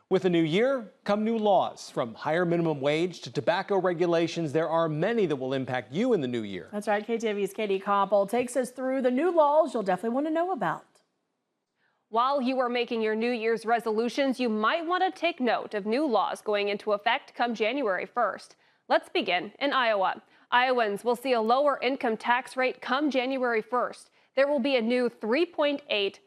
With a new year come new laws. From higher minimum wage to tobacco regulations, there are many that will impact you in the new year. That's right. KTV's Katie Koppel takes us through the new laws you'll definitely want to know about. While you are making your New Year's resolutions, you might want to take note of new laws going into effect come January 1st. Let's begin in Iowa. Iowans will see a lower income tax rate come January 1st. There will be a new 3.8%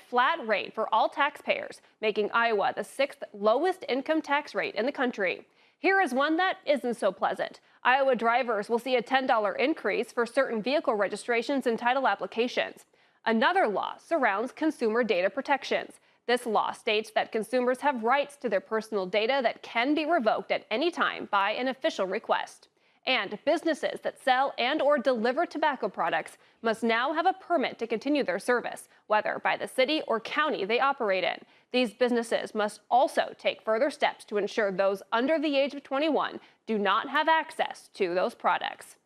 flat rate for all taxpayers, making Iowa the sixth lowest income tax rate in the country. Here is one that isn't so pleasant. Iowa drivers will see a $10 increase for certain vehicle registrations and title applications. Another law surrounds consumer data protections. This law states that consumers have rights to their personal data that can be revoked at any time by an official request. And businesses that sell and/or deliver tobacco products must now have a permit to continue their service, whether by the city or county they operate in. These businesses must also take further steps to ensure those under the age of 21 do not have access to those products.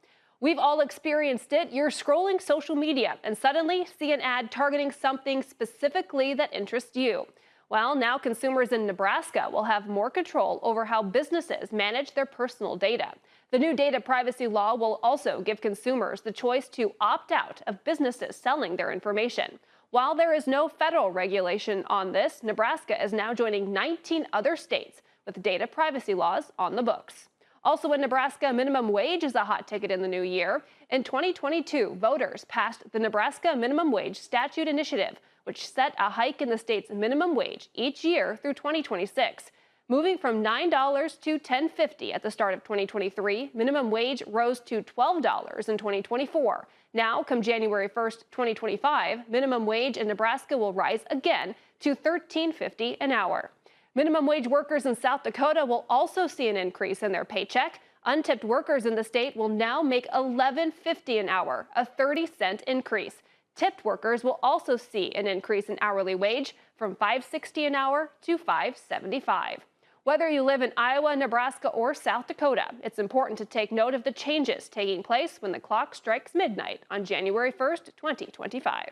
We've all experienced it. You're scrolling social media and suddenly see an ad targeting something specifically that interests you. Well, now consumers in Nebraska will have more control over how businesses manage their personal data. The new data privacy law will also give consumers the choice to opt out of businesses selling their information. While there is no federal regulation on this, Nebraska is now joining 19 other states with data privacy laws on the books. Also in Nebraska, minimum wage is a hot ticket in the new year. In 2022, voters passed the Nebraska Minimum Wage Statute Initiative, which set a hike in the state's minimum wage each year through 2026. Moving from $9 to $10.50 at the start of 2023, minimum wage rose to $12 in 2024. Now, come January 1st, 2025, minimum wage in Nebraska will rise again to $13.50 an hour. Minimum wage workers in South Dakota will also see an increase in their paycheck. Untipped workers in the state will now make $11.50 an hour, a 30-cent increase. Tipped workers will also see an increase in hourly wage from $5.60 an hour to $5.75. Whether you live in Iowa, Nebraska, or South Dakota, it's important to take note of the changes taking place when the clock strikes midnight on January 1st, 2025.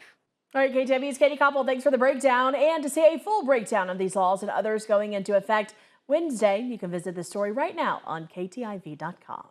All right, KTV's Katie Koppel, thanks for the breakdown. And to see a full breakdown of these laws and others going into effect Wednesday, you can visit the story right now on KTIV.com.